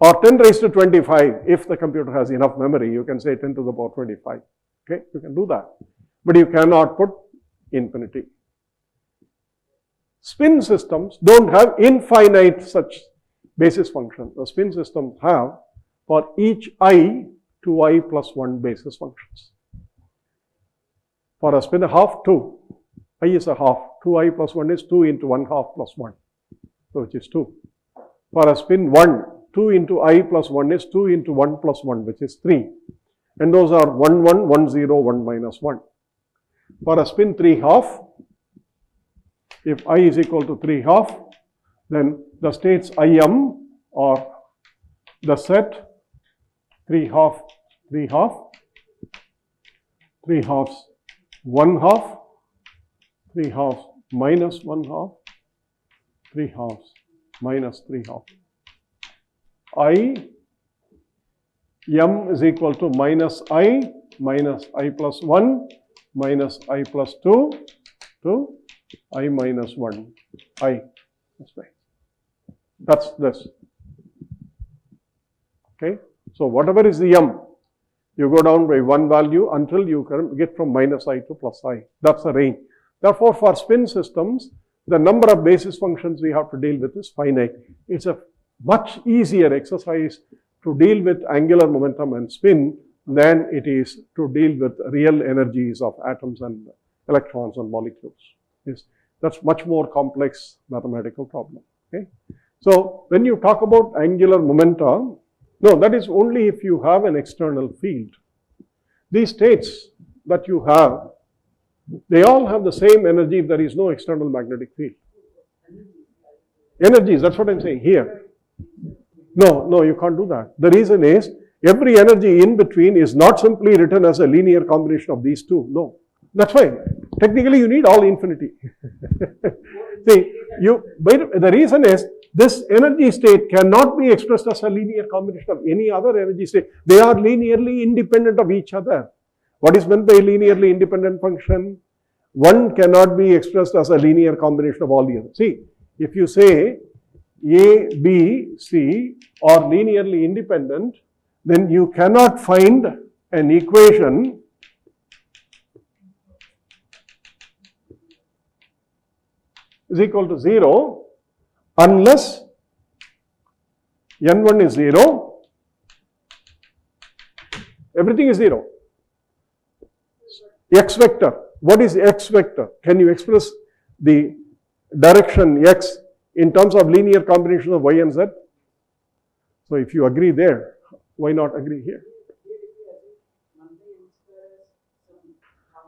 [SPEAKER 2] or 10 raised to 25. If the computer has enough memory, you can say 10 to the power 25. Okay, you can do that. But you cannot put infinity. Spin systems don't have infinite such basis functions. The spin systems have for each I 2i plus 1 basis functions. For a spin half, 2. I is a half. 2i plus 1 is 2 into 1 half plus 1. So which is 2. For a spin 1, 2 into I plus 1 is 2 into 1 plus 1, which is 3. And those are 1, 1, 1, 0, 1 minus 1. For a spin 3 half, if I is equal to 3 half, then the states IM or the set 3 half, 3 half, 3 halves, 1 half, 3 halves minus 1 half, 3 halves minus 3 half. I M is equal to minus I plus 1 minus I plus 2 to I minus 1 I. That's right. That's this. Okay. So whatever is the M, you go down by one value until you can get from minus I to plus I. That's the range. Therefore, for spin systems, the number of basis functions we have to deal with is finite. It's a much easier exercise to deal with angular momentum and spin than it is to deal with real energies of atoms and electrons and molecules. That's much more complex mathematical problem. Okay. So when you talk about angular momentum, no, that is only if you have an external field. These states that you have, they all have the same energy if there is no external magnetic field. Energies, that's what I'm saying here. No, you can't do that. The reason is, every energy in between is not simply written as a linear combination of these two. No. That's why, technically you need all infinity. See, the reason is, this energy state cannot be expressed as a linear combination of any other energy state. They are linearly independent of each other. What is meant by linearly independent function? One cannot be expressed as a linear combination of all the others. See, if you say A, B, C are linearly independent, then you cannot find an equation is equal to 0 unless n1 is 0, everything is 0. X vector, what is X vector? Can you express the direction X in terms of linear combinations of Y and Z? So if you agree there, why not agree here?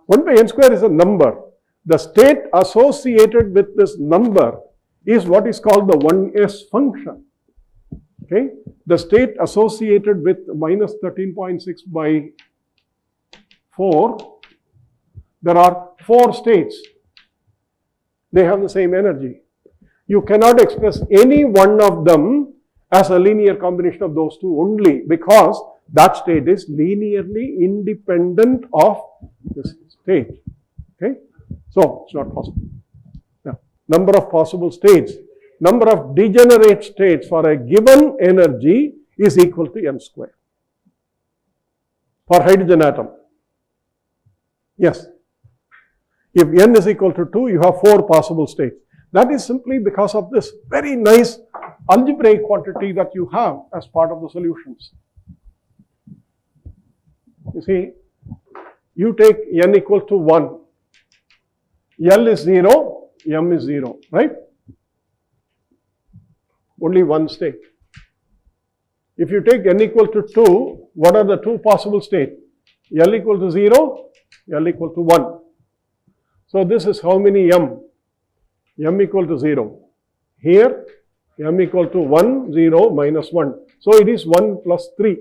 [SPEAKER 2] 1 by n square is a number. The state associated with this number is what is called the 1s function. Okay? The state associated with minus 13.6 by 4, there are 4 states. They have the same energy. You cannot express any one of them as a linear combination of those two only because that state is linearly independent of this state. Okay? So, it's not possible. Yeah. number of possible states, number of degenerate states for a given energy is equal to n square. For hydrogen atom. Yes. If n is equal to 2, you have 4 possible states. That is simply because of this very nice algebraic quantity that you have as part of the solutions. You see, you take n equal to 1, L is 0, M is 0, right? Only one state. If you take n equal to 2, what are the 2 possible states? L equal to 0, L equal to 1. So this is how many M? M equal to 0. Here, M equal to 1, 0, minus 1. So it is 1 plus 3.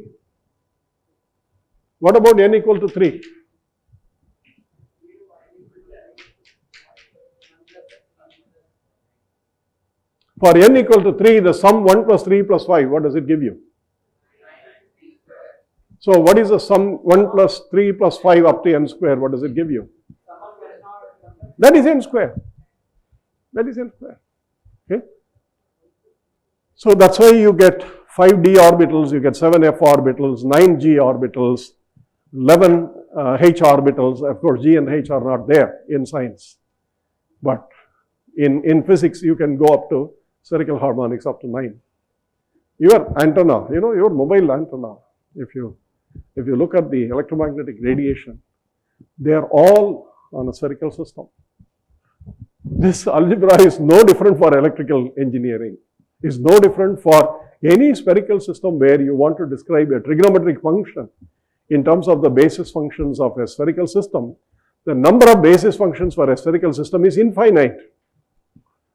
[SPEAKER 2] What about n equal to 3? For n equal to 3, the sum 1 plus 3 plus 5, what does it give you? So what is the sum 1 plus 3 plus 5 up to n square? What does it give you? That is n square. That is n square. Okay. So that's why you get 5d orbitals, you get 7f orbitals, 9g orbitals, 11 h orbitals. Of course, g and h are not there in science. But in physics, you can go up to spherical harmonics up to 9. Your antenna, your mobile antenna, if you look at the electromagnetic radiation, they are all on a spherical system. This algebra is no different for electrical engineering. It's no different for any spherical system where you want to describe a trigonometric function in terms of the basis functions of a spherical system. The number of basis functions for a spherical system is infinite.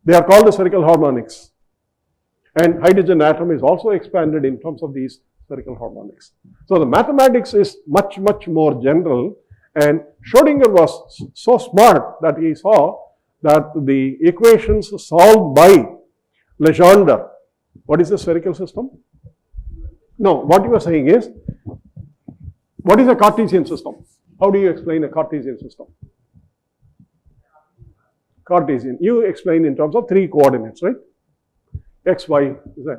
[SPEAKER 2] They are called the spherical harmonics. And hydrogen atom is also expanded in terms of these spherical harmonics. So the mathematics is much, much more general, and Schrodinger was so smart that he saw that the equations solved by Legendre, what is the spherical system? No, what you are saying is, what is a Cartesian system? How do you explain a Cartesian system? Cartesian, you explain in terms of 3 coordinates, right? X, Y, Z.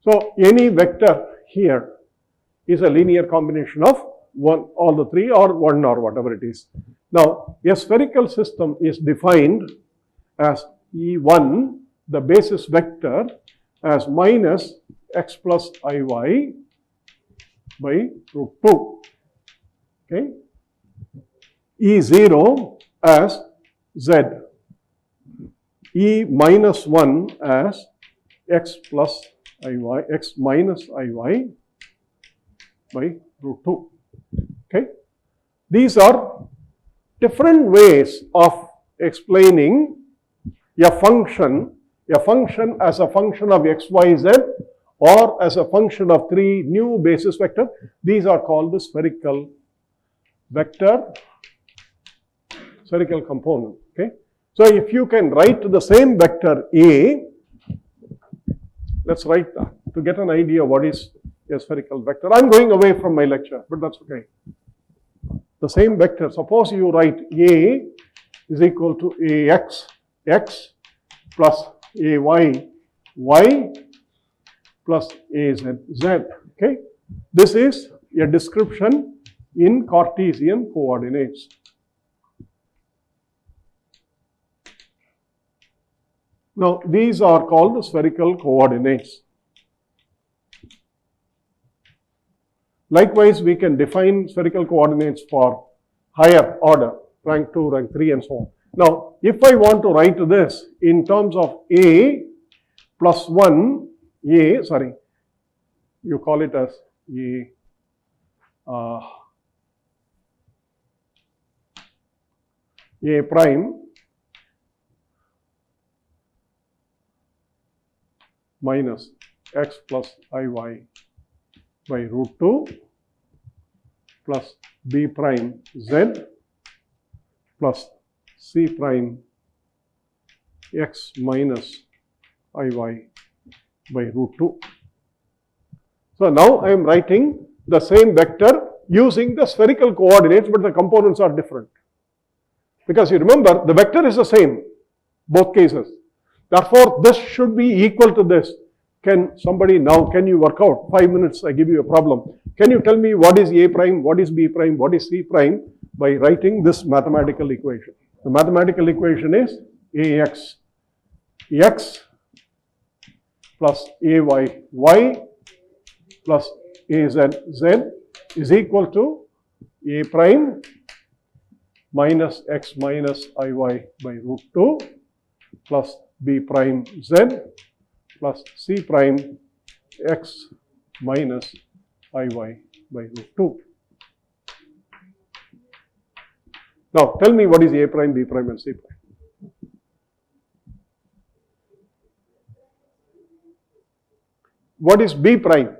[SPEAKER 2] So any vector here is a linear combination of all the 3 or 1 or whatever it is. Now, a spherical system is defined as E1, the basis vector, as minus x plus iy by root 2. Okay. E0 as z. E minus 1 as x plus iy, x minus iy by root 2. Okay. These are different ways of explaining a function as a function of x, y, z, or as a function of 3 new basis vectors. These are called the spherical vector, spherical component. Okay. So if you can write the same vector A, let's write that to get an idea what is a spherical vector. I'm going away from my lecture, but that's okay. The same vector, suppose you write A is equal to AX, X plus AY, Y plus AZ, Z. Okay. This is a description in Cartesian coordinates. Now, these are called the spherical coordinates. Likewise, we can define spherical coordinates for higher order, rank 2, rank 3, and so on. Now, if I want to write this in terms of A plus 1, you call it as A prime minus x plus iy by root 2 plus b prime z plus c prime x minus iy by root 2. So now I am writing the same vector using the spherical coordinates, but the components are different. Because you remember, the vector is the same, both cases. Therefore, this should be equal to this. Can somebody now, can you work out? 5 minutes, I give you a problem. Can you tell me what is A prime, what is B prime, what is C prime by writing this mathematical equation? The mathematical equation is AX, X plus AY, Y plus AZ, Z is equal to A prime minus X minus IY by root 2 plus B prime Z plus C prime X minus IY by root 2. Now, tell me what is A prime, B prime and C prime. What is B prime?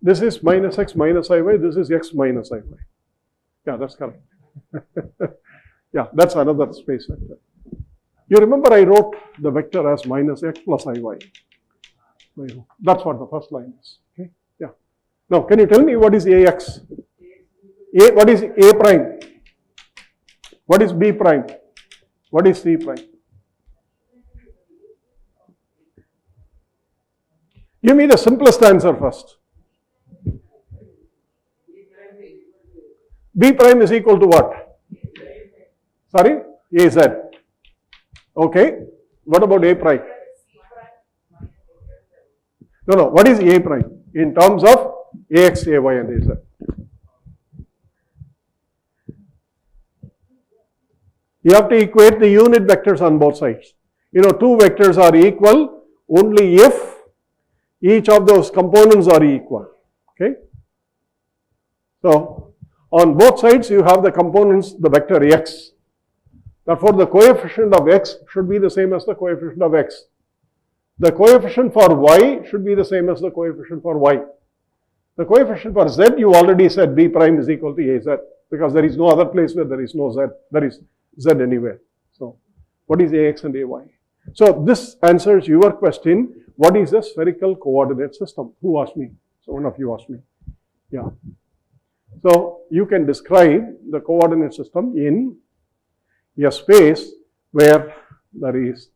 [SPEAKER 2] This is minus X minus IY, this is X minus IY. Yeah, that's correct. Yeah, that's another space vector. You remember I wrote the vector as minus X plus IY. That's what the first line is. Okay? Yeah. Now, can you tell me what is AX? What is A prime? What is B prime? What is C prime? Give me the simplest answer first. B prime is equal to what? Sorry? AZ. Okay. What about A prime? No. What is A prime in terms of AX, AY and AZ? You have to equate the unit vectors on both sides. You know, two vectors are equal only if each of those components are equal. Okay. So, on both sides you have the components, the vector X. Therefore, the coefficient of X should be the same as the coefficient of X. The coefficient for Y should be the same as the coefficient for Y. The coefficient for Z, you already said B prime is equal to AZ, because there is no other place where there is no Z. There is Z anywhere. So, what is AX and AY? So, this answers your question, what is a spherical coordinate system? Who asked me? So, one of you asked me. Yeah. So, you can describe the coordinate system in a space where there is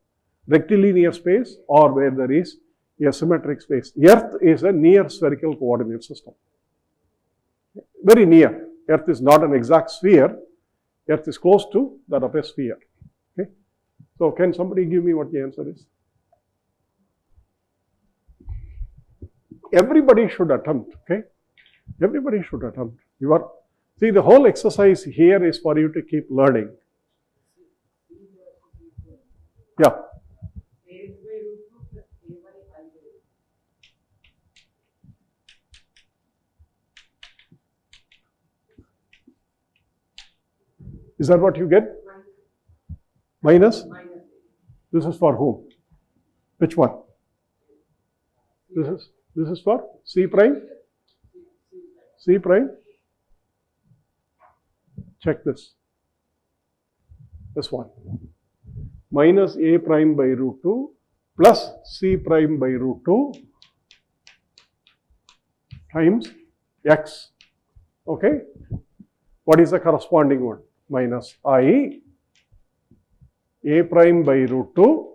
[SPEAKER 2] rectilinear space or where there is a symmetric space. Earth is a near spherical coordinate system. Very near. Earth is not an exact sphere. Earth is close to that of a sphere. Okay. So, can somebody give me what the answer is? Everybody should attempt. Okay. Everybody should attempt. See, the whole exercise here is for you to keep learning. Yeah. Is that what you get? Minus? This is for whom? Which one? This is for C prime? C prime? Check this. This one. Minus A prime by root 2 plus C prime by root 2 times X. Okay? What is the corresponding one? Minus I A prime by root 2,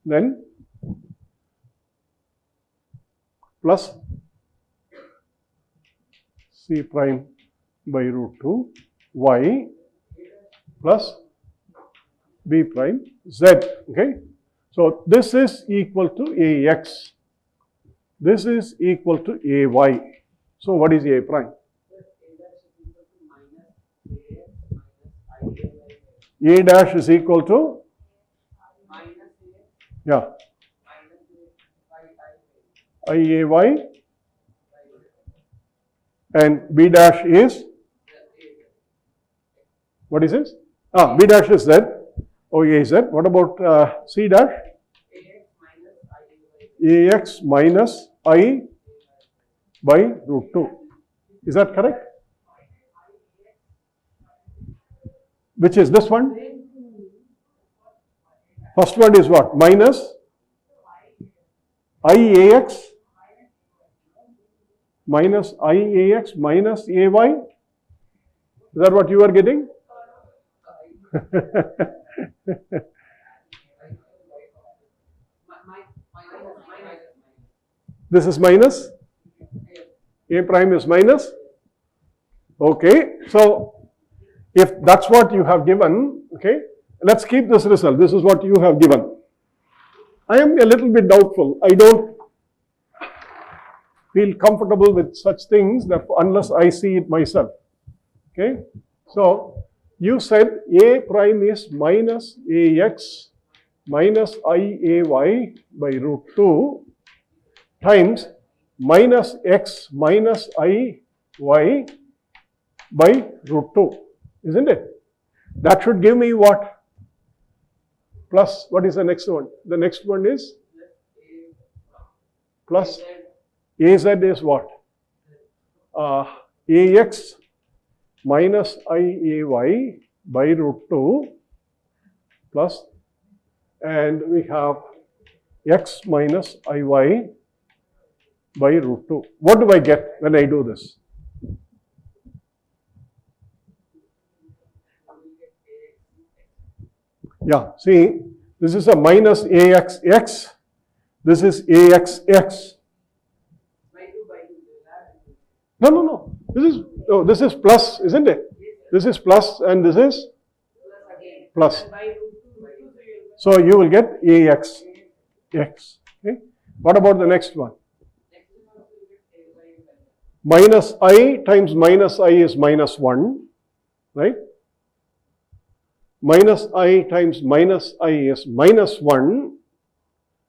[SPEAKER 2] then plus C prime by root 2 Y plus B prime Z. Okay. So, this is equal to AX. This is equal to AY. So, what is A prime? A dash is equal to, yeah, IAY, and B dash is, what is this? B dash is Z, AZ. What about C dash? AX minus I by root 2. Is that correct? Which is this one? First one is what? Minus IAX minus IAX minus AY. Is that what you are getting? This is minus? A prime is minus? Okay, so if that's what you have given, okay, let's keep this result. This is what you have given. I am a little bit doubtful. I don't feel comfortable with such things that unless I see it myself. Okay, so you said A prime is minus AX minus IAY by root 2 times minus X minus IY by root 2, isn't it? That should give me what? Plus, what is the next one? The next one is plus AZ is what? AX minus IAY by root 2 plus, and we have X minus IY by root 2. What do I get when I do this? Yeah, see, this is a minus AXX, this is AXX. No. This is plus, isn't it? This is plus and this is plus. So you will get AX. Okay. What about the next one? Minus I times minus I is minus 1, right? Minus I times minus I is minus 1,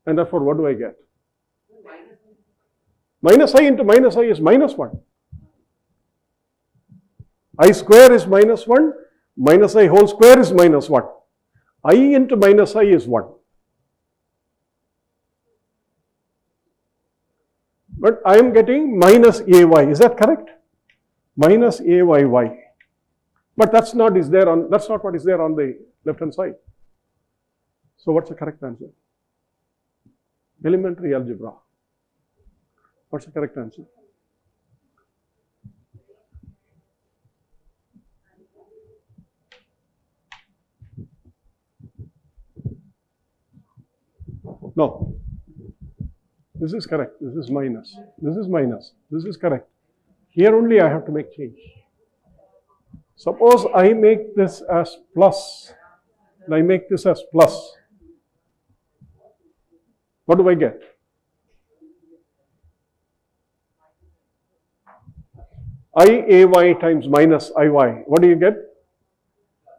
[SPEAKER 2] and therefore what do I get? Minus I into minus I is minus 1. I square is minus 1, minus I whole square is minus 1. I into minus I is 1. But I am getting minus AY, is that correct? Minus AYY. But that's not what is there on the left hand side. So what's the correct answer? Elementary algebra. What's the correct answer? No. This is correct. This is minus. This is minus. This is correct. Here only I have to make change. Suppose I make this as plus. And I make this as plus. What do I get? IAY times minus IY. What do you get?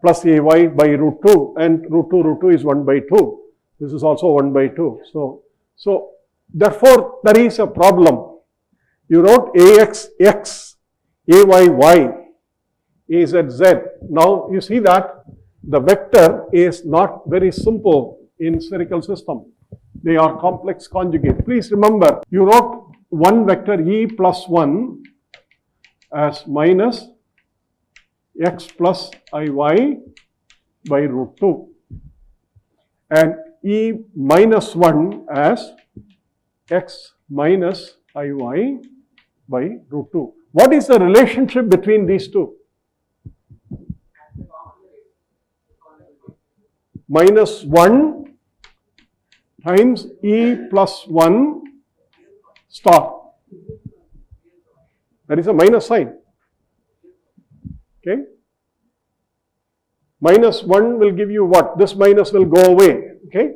[SPEAKER 2] Plus AY by root 2. And root 2 is 1 by 2. This is also 1 by 2. So therefore, there is a problem. You wrote AXX, AYY, AZZ. Now, you see that the vector is not very simple in spherical system. They are complex conjugate. Please remember, you wrote one vector E plus 1 as minus X plus IY by root 2. And E minus 1 as X minus IY by root 2. What is the relationship between these two? Minus 1 times E plus 1 star. That is a minus sign. Okay? Minus 1 will give you what? This minus will go away. Okay?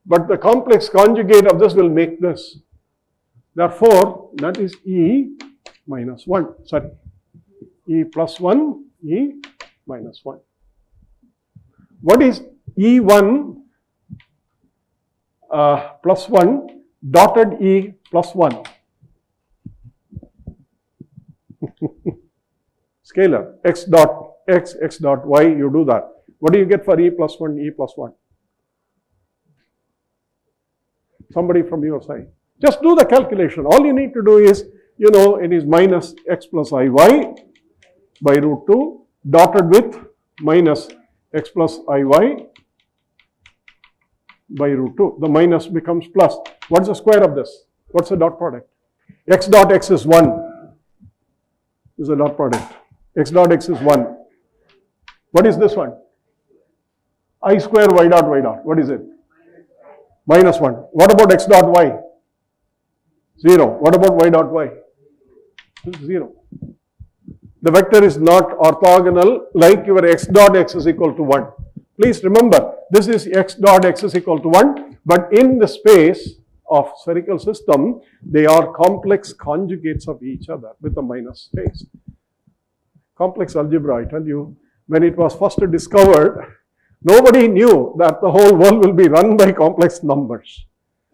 [SPEAKER 2] But the complex conjugate of this will make this. Therefore, that is E minus 1. Sorry. E plus 1, E minus 1. What is E1 plus 1 dotted E plus 1? Scalar. X dot X, X dot Y, you do that. What do you get for E plus 1, E plus 1? Somebody from your side. Just do the calculation. All you need to do is, it is minus X plus IY by root 2 dotted with minus X plus IY by root 2. The minus becomes plus. What's the square of this? What's the dot product? X dot x is 1. This is a dot product. X dot x is 1. What is this one? I square y dot y dot. What is it? Minus 1. What about x dot y? 0. What about y dot y? 0. The vector is not orthogonal like your x dot x is equal to 1. Please remember, this is x dot x is equal to 1, but in the space of spherical system, they are complex conjugates of each other with a minus space. Complex algebra, I tell you, when it was first discovered, nobody knew that the whole world will be run by complex numbers.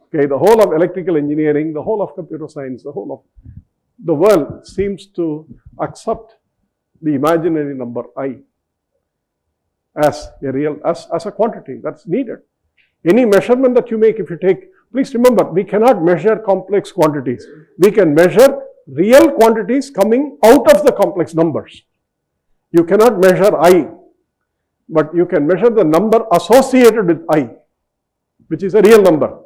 [SPEAKER 2] Okay, the whole of electrical engineering, the whole of computer science, the whole of the world seems to accept the imaginary number I as a real, as a quantity that's needed. Any measurement that you make, if you take, please remember, we cannot measure complex quantities. We can measure real quantities coming out of the complex numbers. You cannot measure I, but you can measure the number associated with I, which is a real number.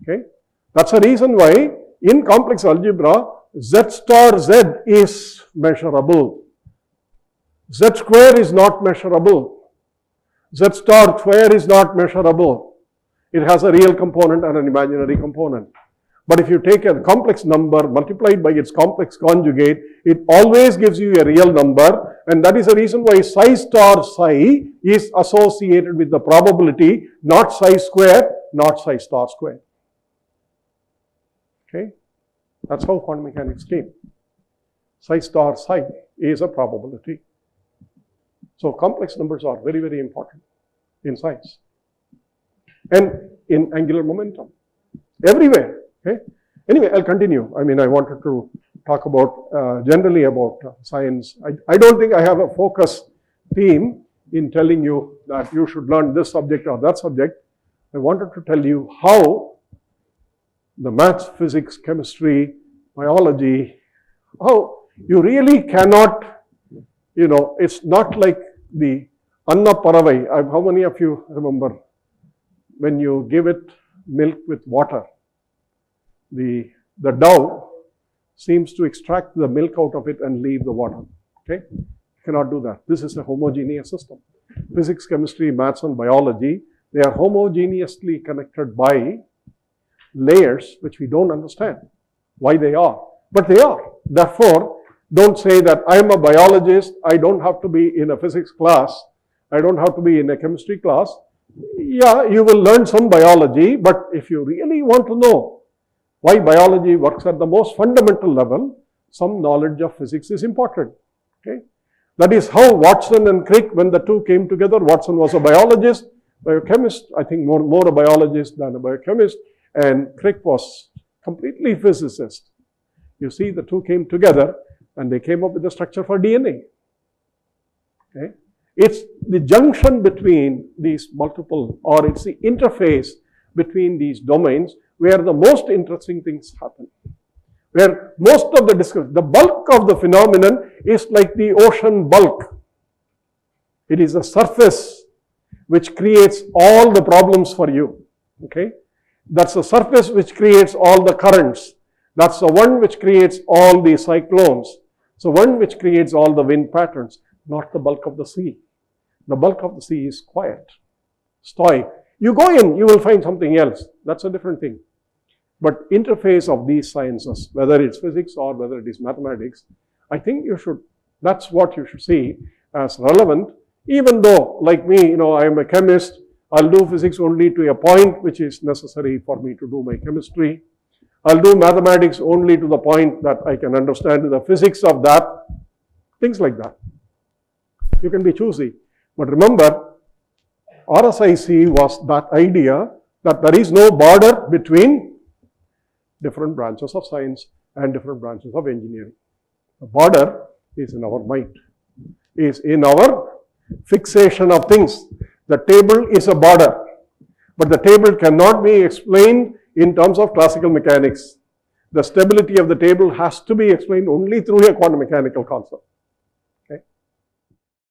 [SPEAKER 2] Okay? That's the reason why in complex algebra, Z star Z is measurable. Z square is not measurable. Z star square is not measurable. It has a real component and an imaginary component. But if you take a complex number multiplied by its complex conjugate, it always gives you a real number, and that is the reason why psi star psi is associated with the probability, not psi square, not psi star square. Okay? That's how quantum mechanics came. Psi star psi is a probability. So complex numbers are very, very important in science and in angular momentum, everywhere. Okay? Anyway, I'll continue. I mean, I wanted to talk about generally about science. I don't think I have a focus theme in telling you that you should learn this subject or that subject. I wanted to tell you how the maths, physics, chemistry, biology, how you really cannot, you know, it's not like the Anna Paravai. How many of you remember when you give it milk with water? The dove seems to extract the milk out of it and leave the water. Okay? You cannot do that. This is a homogeneous system. Physics, chemistry, maths, and biology, they are homogeneously connected by layers which we don't understand why they are. But they are. Therefore, don't say that I am a biologist, I don't have to be in a physics class, I don't have to be in a chemistry class. Yeah, you will learn some biology, but if you really want to know why biology works at the most fundamental level, some knowledge of physics is important. Okay? That is how Watson and Crick, when the two came together, Watson was a biologist, biochemist, I think more a biologist than a biochemist, and Crick was completely physicist. You see, the two came together and they came up with the structure for DNA. Okay? It's the junction between these multiple, or it's the interface between these domains where the most interesting things happen. Where most of the bulk of the phenomenon is like the ocean bulk. It is the surface which creates all the problems for you. Okay? That's the surface which creates all the currents. That's the one which creates all the cyclones. So one which creates all the wind patterns, not the bulk of the sea. The bulk of the sea is quiet, stoic. You go in, you will find something else. That's a different thing. But interface of these sciences, whether it's physics or whether it is mathematics, I think you should, that's what you should see as relevant, even though, like me, you know, I am a chemist, I'll do physics only to a point which is necessary for me to do my chemistry. I'll do mathematics only to the point that I can understand the physics of that, things like that. You can be choosy. But remember, RSIC was that idea that there is no border between different branches of science and different branches of engineering. The border is in our mind, is in our fixation of things. The table is a border, but the table cannot be explained in terms of classical mechanics. The stability of the table has to be explained only through a quantum mechanical concept.